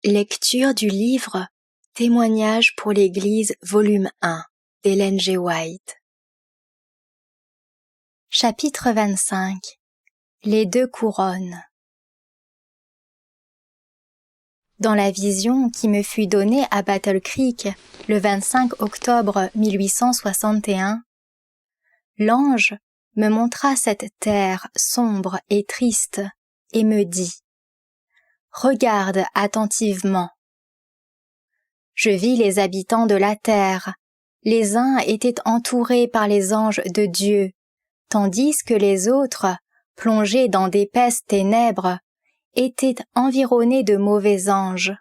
Lecture du livre Témoignages pour l'Église, volume 1, d'Ellen G. White. Chapitre 25. Les deux couronnes. Dans la vision qui me fut donnée à Battle Creek le 25 octobre 1861, l'ange me montra cette terre sombre et triste et me dit « Regarde attentivement. » Je vis les habitants de la terre. Les uns étaient entourés par les anges de Dieu, tandis que les autres, plongés dans d'épaisses ténèbres, étaient environnés de mauvais anges.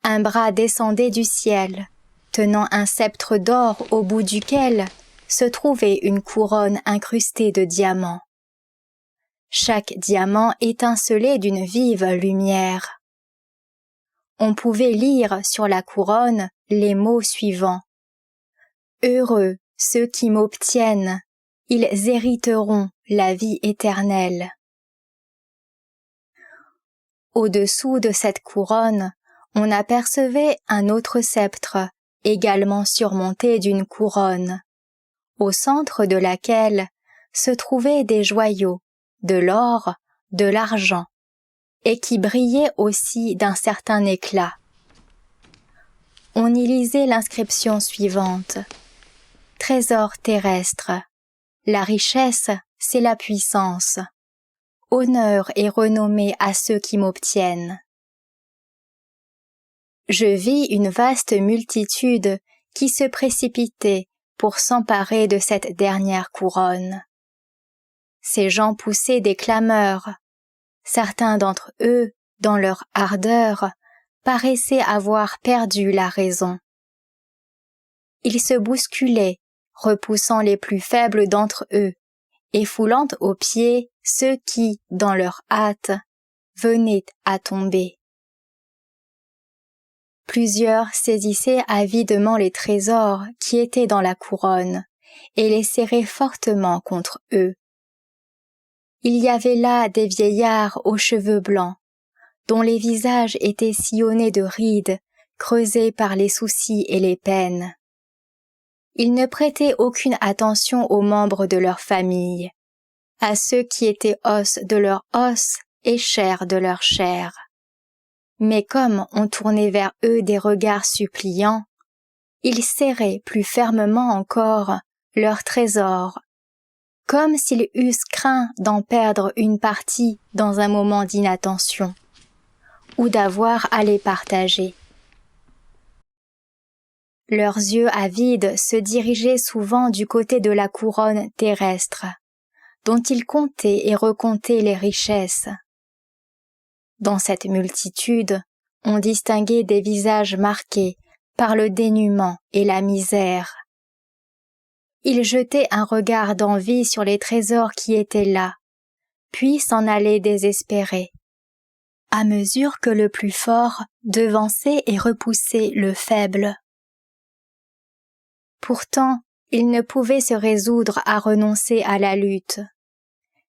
Un bras descendait du ciel, tenant un sceptre d'or au bout duquel se trouvait une couronne incrustée de diamants. Chaque diamant étincelait d'une vive lumière. On pouvait lire sur la couronne les mots suivants. « Heureux ceux qui m'obtiennent, ils hériteront la vie éternelle. » Au-dessous de cette couronne, on apercevait un autre sceptre, également surmonté d'une couronne, au centre de laquelle se trouvaient des joyaux, de l'or, de l'argent, et qui brillaient aussi d'un certain éclat. On y lisait l'inscription suivante. « Trésor terrestre, la richesse, c'est la puissance. Honneur et renommée à ceux qui m'obtiennent. » Je vis une vaste multitude qui se précipitait pour s'emparer de cette dernière couronne. Ces gens poussaient des clameurs. Certains d'entre eux, dans leur ardeur, paraissaient avoir perdu la raison. Ils se bousculaient, repoussant les plus faibles d'entre eux, et foulant aux pieds ceux qui, dans leur hâte, venaient à tomber. Plusieurs saisissaient avidement les trésors qui étaient dans la couronne, et les serraient fortement contre eux. Il y avait là des vieillards aux cheveux blancs, dont les visages étaient sillonnés de rides creusées par les soucis et les peines. Ils ne prêtaient aucune attention aux membres de leur famille, à ceux qui étaient os de leur os et chair de leur chair. Mais comme on tournait vers eux des regards suppliants, ils serraient plus fermement encore leurs trésors, comme s'ils eussent craint d'en perdre une partie dans un moment d'inattention, ou d'avoir à les partager. Leurs yeux avides se dirigeaient souvent du côté de la couronne terrestre, dont ils comptaient et recomptaient les richesses. Dans cette multitude, on distinguait des visages marqués par le dénuement et la misère. Ils jetaient un regard d'envie sur les trésors qui étaient là, puis s'en allaient désespérés, à mesure que le plus fort devançait et repoussait le faible. Pourtant, ils ne pouvaient se résoudre à renoncer à la lutte.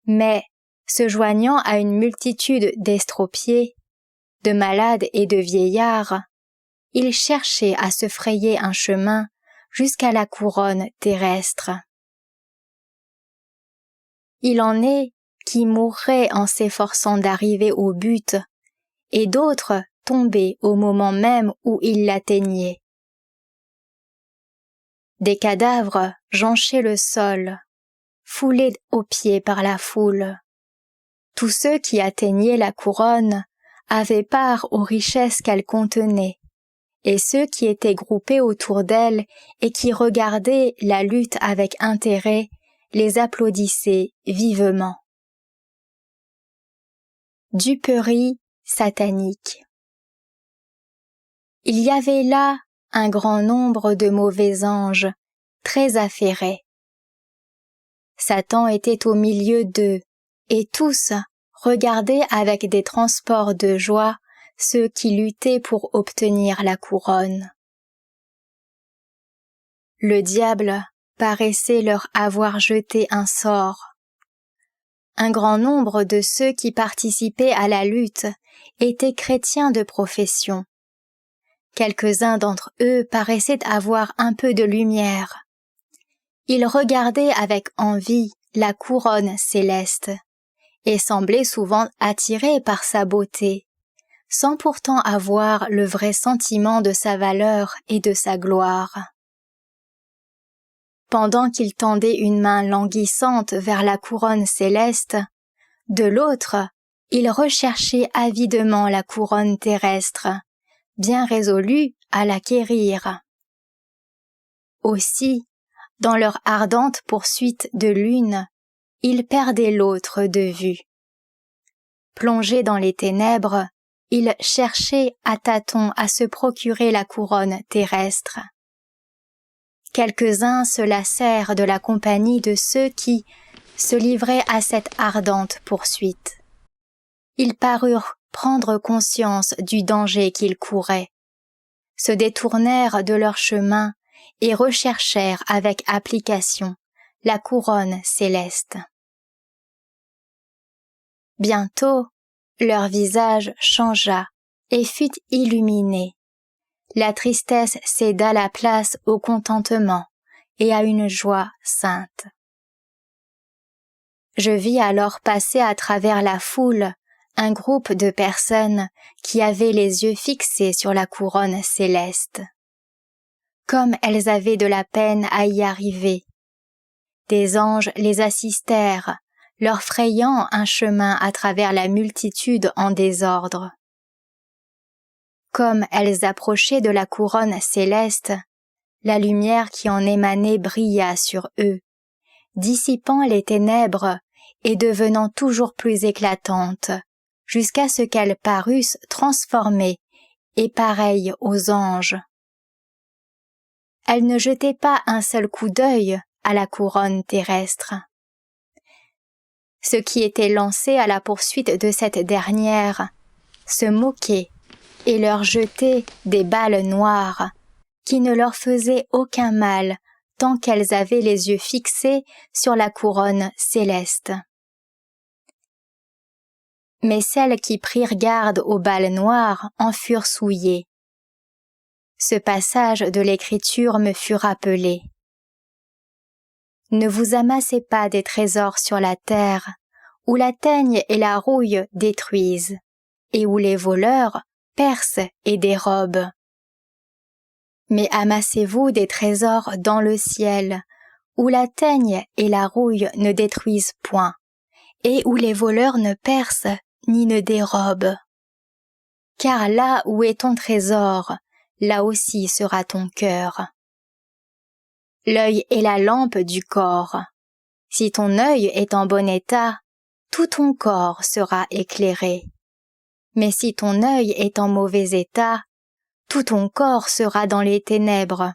Mais, se joignant à une multitude d'estropiés, de malades et de vieillards, ils cherchaient à se frayer un chemin jusqu'à la couronne terrestre. Il en est qui mourraient en s'efforçant d'arriver au but, et d'autres tombaient au moment même où ils l'atteignaient. Des cadavres jonchaient le sol, foulés aux pieds par la foule. Tous ceux qui atteignaient la couronne avaient part aux richesses qu'elle contenait, et ceux qui étaient groupés autour d'elle et qui regardaient la lutte avec intérêt les applaudissaient vivement. Duperie satanique. Il y avait là un grand nombre de mauvais anges, très affairés. Satan était au milieu d'eux, et tous regardaient avec des transports de joie ceux qui luttaient pour obtenir la couronne. Le diable paraissait leur avoir jeté un sort. Un grand nombre de ceux qui participaient à la lutte étaient chrétiens de profession. Quelques-uns d'entre eux paraissaient avoir un peu de lumière. Ils regardaient avec envie la couronne céleste et semblaient souvent attirés par sa beauté, sans pourtant avoir le vrai sentiment de sa valeur et de sa gloire. Pendant qu'ils tendaient une main languissante vers la couronne céleste, de l'autre, ils recherchaient avidement la couronne terrestre, bien résolus à l'acquérir. Aussi, dans leur ardente poursuite de l'une, ils perdaient l'autre de vue. Plongés dans les ténèbres, ils cherchaient à tâtons à se procurer la couronne terrestre. Quelques-uns se lassèrent de la compagnie de ceux qui se livraient à cette ardente poursuite. Ils parurent prendre conscience du danger qu'ils couraient, se détournèrent de leur chemin et recherchèrent avec application la couronne céleste. Bientôt, leur visage changea et fut illuminé. La tristesse céda la place au contentement et à une joie sainte. Je vis alors passer à travers la foule un groupe de personnes qui avaient les yeux fixés sur la couronne céleste. Comme elles avaient de la peine à y arriver, des anges les assistèrent, leur frayant un chemin à travers la multitude en désordre. Comme elles approchaient de la couronne céleste, la lumière qui en émanait brilla sur eux, dissipant les ténèbres et devenant toujours plus éclatante, jusqu'à ce qu'elles parussent transformées et pareilles aux anges. Elles ne jetaient pas un seul coup d'œil à la couronne terrestre. Ceux qui étaient lancés à la poursuite de cette dernière se moquaient et leur jetaient des balles noires qui ne leur faisaient aucun mal tant qu'elles avaient les yeux fixés sur la couronne céleste. Mais celles qui prirent garde aux balles noires en furent souillées. Ce passage de l'Écriture me fut rappelé. Ne vous amassez pas des trésors sur la terre, où la teigne et la rouille détruisent, et où les voleurs percent et dérobent. Mais amassez-vous des trésors dans le ciel, où la teigne et la rouille ne détruisent point, et où les voleurs ne percent ni ne dérobent. Car là où est ton trésor, là aussi sera ton cœur. L'œil est la lampe du corps. Si ton œil est en bon état, tout ton corps sera éclairé. Mais si ton œil est en mauvais état, tout ton corps sera dans les ténèbres.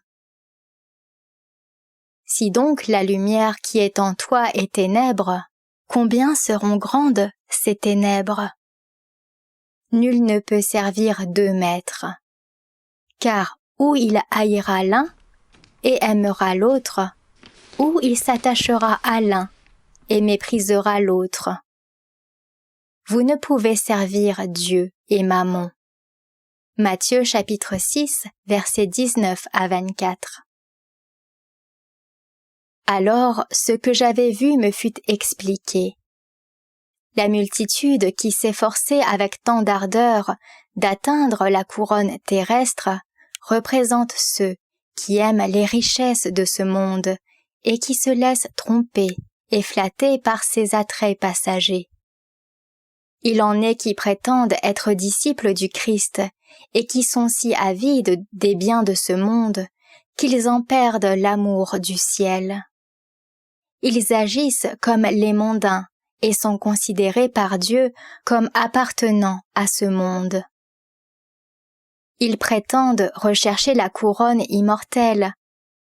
Si donc la lumière qui est en toi est ténèbres, combien seront grandes ces ténèbres? Nul ne peut servir deux maîtres. Car ou il haïra l'un et aimera l'autre, ou il s'attachera à l'un et méprisera l'autre. Vous ne pouvez servir Dieu et Mammon. Matthieu chapitre 6, versets 19 à 24. Alors ce que j'avais vu me fut expliqué. La multitude qui s'efforçait avec tant d'ardeur d'atteindre la couronne terrestre représente ceux qui aiment les richesses de ce monde et qui se laissent tromper et flatter par ses attraits passagers. Il en est qui prétendent être disciples du Christ et qui sont si avides des biens de ce monde qu'ils en perdent l'amour du ciel. Ils agissent comme les mondains et sont considérés par Dieu comme appartenant à ce monde. Ils prétendent rechercher la couronne immortelle,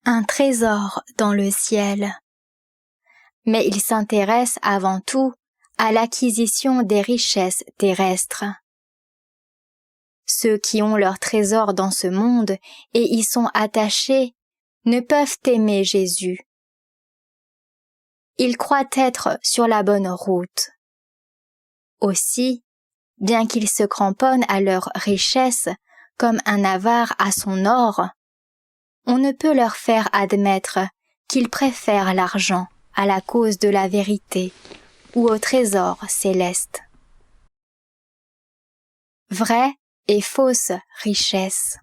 un trésor dans le ciel. Mais ils s'intéressent avant tout à l'acquisition des richesses terrestres. Ceux qui ont leur trésor dans ce monde et y sont attachés ne peuvent aimer Jésus. Ils croient être sur la bonne route. Aussi, bien qu'ils se cramponnent à leur richesse comme un avare à son or, on ne peut leur faire admettre qu'ils préfèrent l'argent à la cause de la vérité ou au trésor céleste. Vraie et fausse richesse.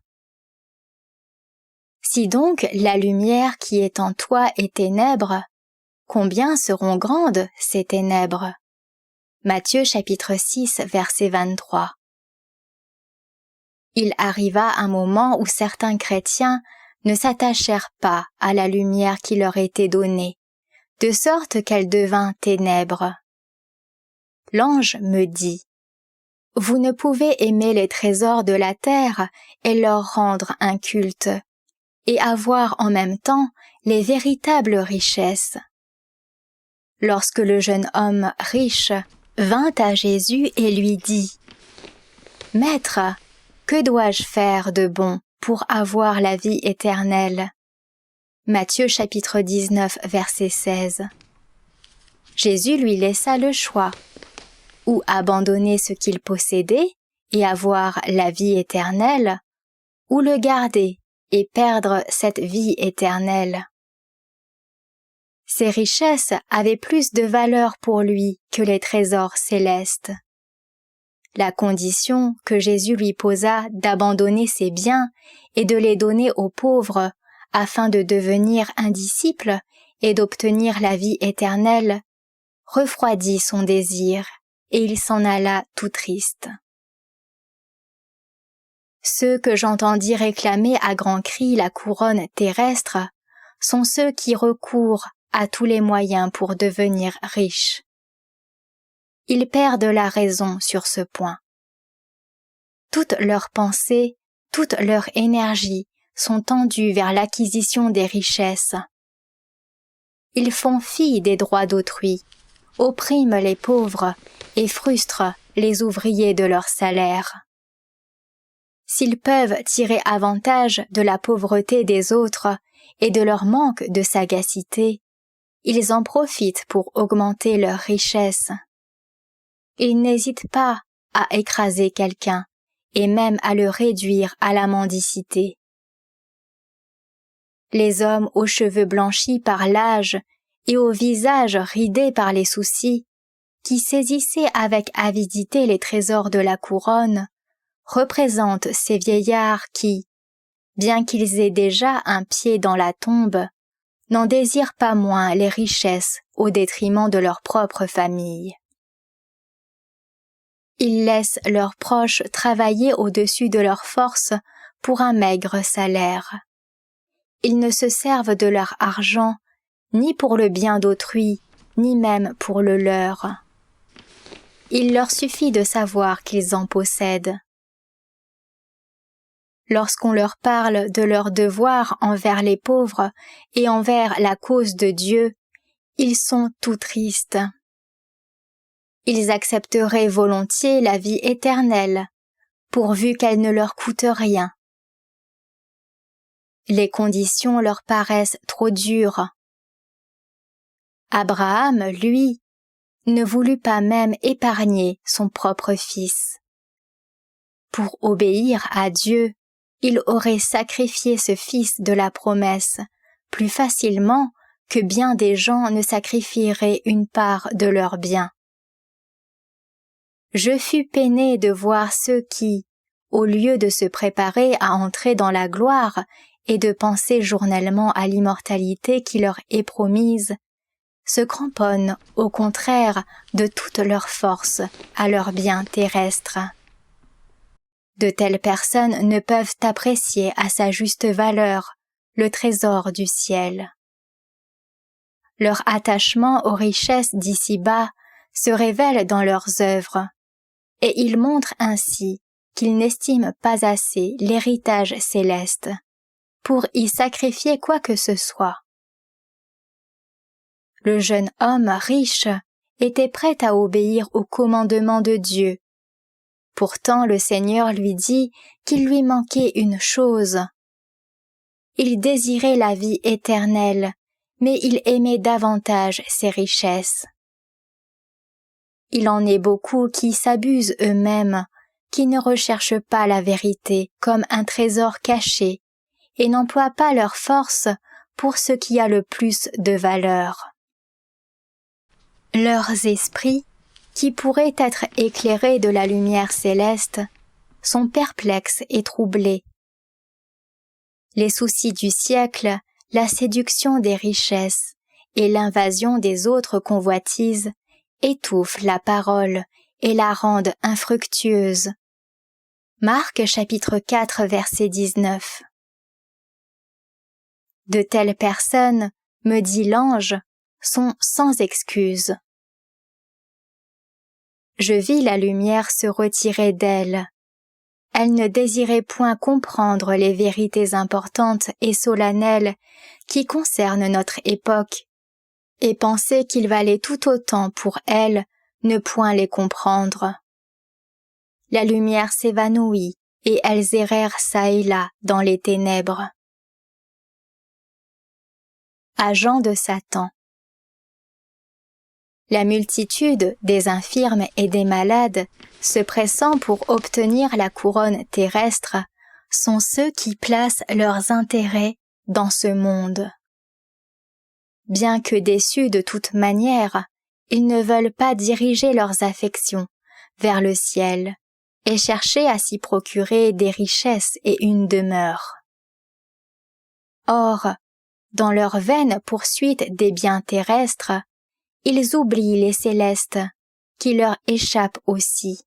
Si donc la lumière qui est en toi est ténèbres, combien seront grandes ces ténèbres? Matthieu chapitre 6 verset 23. Il arriva un moment où certains chrétiens ne s'attachèrent pas à la lumière qui leur était donnée, de sorte qu'elle devint ténèbres. L'ange me dit, « Vous ne pouvez aimer les trésors de la terre et leur rendre un culte, et avoir en même temps les véritables richesses. » Lorsque le jeune homme riche vint à Jésus et lui dit, « Maître, que dois-je faire de bon pour avoir la vie éternelle ?» Matthieu chapitre 19 verset 16. Jésus lui laissa le choix, ou abandonner ce qu'il possédait et avoir la vie éternelle, ou le garder et perdre cette vie éternelle. Ces richesses avaient plus de valeur pour lui que les trésors célestes. La condition que Jésus lui posa d'abandonner ses biens et de les donner aux pauvres afin de devenir un disciple et d'obtenir la vie éternelle refroidit son désir et il s'en alla tout triste. Ceux que j'entendis réclamer à grands cris la couronne terrestre sont ceux qui recourent à tous les moyens pour devenir riches. Ils perdent la raison sur ce point. Toutes leurs pensées, toute leur énergie sont tendues vers l'acquisition des richesses. Ils font fi des droits d'autrui, oppriment les pauvres et frustrent les ouvriers de leur salaire. S'ils peuvent tirer avantage de la pauvreté des autres et de leur manque de sagacité, ils en profitent pour augmenter leur richesse. Ils n'hésitent pas à écraser quelqu'un et même à le réduire à la mendicité. Les hommes aux cheveux blanchis par l'âge et au visage ridé par les soucis, qui saisissaient avec avidité les trésors de la couronne, représentent ces vieillards qui, bien qu'ils aient déjà un pied dans la tombe, n'en désirent pas moins les richesses au détriment de leur propre famille. Ils laissent leurs proches travailler au-dessus de leurs forces pour un maigre salaire. Ils ne se servent de leur argent ni pour le bien d'autrui, ni même pour le leur. Il leur suffit de savoir qu'ils en possèdent. Lorsqu'on leur parle de leur devoir envers les pauvres et envers la cause de Dieu, ils sont tout tristes. Ils accepteraient volontiers la vie éternelle, pourvu qu'elle ne leur coûte rien. Les conditions leur paraissent trop dures. Abraham, lui, ne voulut pas même épargner son propre fils. Pour obéir à Dieu, il aurait sacrifié ce fils de la promesse plus facilement que bien des gens ne sacrifieraient une part de leurs biens. Je fus peiné de voir ceux qui, au lieu de se préparer à entrer dans la gloire et de penser journellement à l'immortalité qui leur est promise, se cramponnent au contraire de toute leur force à leurs biens terrestres. De telles personnes ne peuvent apprécier à sa juste valeur le trésor du ciel. Leur attachement aux richesses d'ici-bas se révèle dans leurs œuvres, et ils montrent ainsi qu'ils n'estiment pas assez l'héritage céleste pour y sacrifier quoi que ce soit. Le jeune homme riche était prêt à obéir au commandement de Dieu. Pourtant le Seigneur lui dit qu'il lui manquait une chose. Il désirait la vie éternelle, mais il aimait davantage ses richesses. Il en est beaucoup qui s'abusent eux-mêmes, qui ne recherchent pas la vérité comme un trésor caché et n'emploient pas leur force pour ce qui a le plus de valeur. Leurs esprits, qui pourraient être éclairés de la lumière céleste, sont perplexes et troublés. Les soucis du siècle, la séduction des richesses et l'invasion des autres convoitises étouffent la parole et la rendent infructueuse. Marc chapitre 4 verset 19. De telles personnes, me dit l'ange, sont sans excuse. Je vis la lumière se retirer d'elle. Elle ne désirait point comprendre les vérités importantes et solennelles qui concernent notre époque, et pensait qu'il valait tout autant pour elle ne point les comprendre. La lumière s'évanouit, et elles errèrent çà et là dans les ténèbres. Agent de Satan. La multitude des infirmes et des malades, se pressant pour obtenir la couronne terrestre, sont ceux qui placent leurs intérêts dans ce monde. Bien que déçus de toute manière, ils ne veulent pas diriger leurs affections vers le ciel et chercher à s'y procurer des richesses et une demeure. Or, dans leur vaine poursuite des biens terrestres, ils oublient les célestes, qui leur échappent aussi.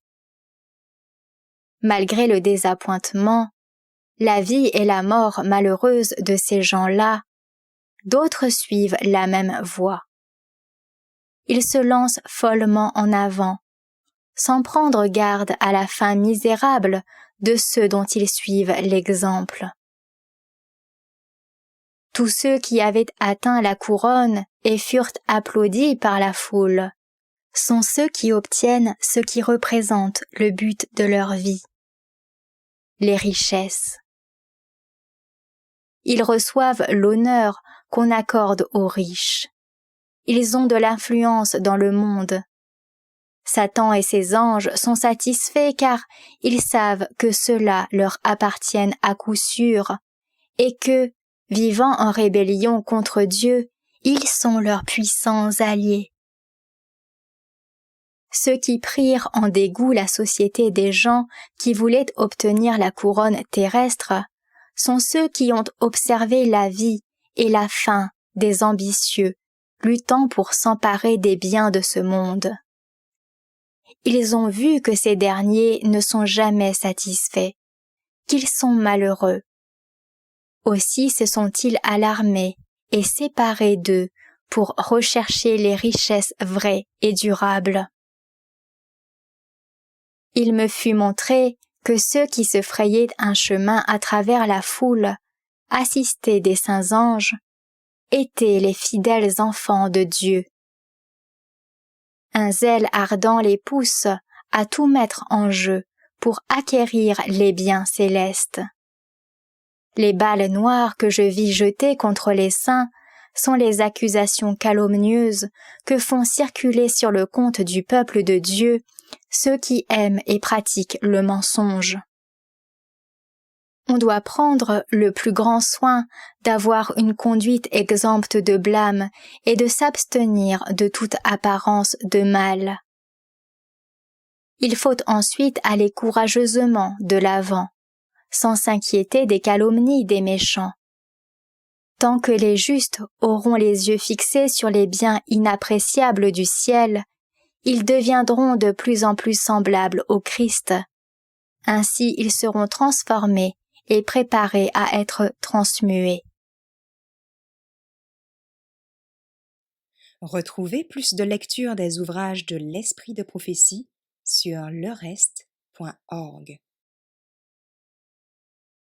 Malgré le désappointement, la vie et la mort malheureuse de ces gens-là, d'autres suivent la même voie. Ils se lancent follement en avant, sans prendre garde à la fin misérable de ceux dont ils suivent l'exemple. Tous ceux qui avaient atteint la couronne et furent applaudis par la foule sont ceux qui obtiennent ce qui représente le but de leur vie, les richesses. Ils reçoivent l'honneur qu'on accorde aux riches. Ils ont de l'influence dans le monde. Satan et ses anges sont satisfaits car ils savent que ceux-là leur appartiennent à coup sûr et que, vivant en rébellion contre Dieu, ils sont leurs puissants alliés. Ceux qui prirent en dégoût la société des gens qui voulaient obtenir la couronne terrestre sont ceux qui ont observé la vie et la fin des ambitieux, luttant pour s'emparer des biens de ce monde. Ils ont vu que ces derniers ne sont jamais satisfaits, qu'ils sont malheureux. Aussi se sont-ils alarmés et séparés d'eux pour rechercher les richesses vraies et durables. Il me fut montré que ceux qui se frayaient un chemin à travers la foule, assistés des saints anges, étaient les fidèles enfants de Dieu. Un zèle ardent les pousse à tout mettre en jeu pour acquérir les biens célestes. Les balles noires que je vis jeter contre les saints sont les accusations calomnieuses que font circuler sur le compte du peuple de Dieu ceux qui aiment et pratiquent le mensonge. On doit prendre le plus grand soin d'avoir une conduite exempte de blâme et de s'abstenir de toute apparence de mal. Il faut ensuite aller courageusement de l'avant, sans s'inquiéter des calomnies des méchants. Tant que les justes auront les yeux fixés sur les biens inappréciables du ciel, ils deviendront de plus en plus semblables au Christ. Ainsi ils seront transformés et préparés à être transmués. Retrouvez plus de lectures des ouvrages de l'Esprit de prophétie sur lerest.org.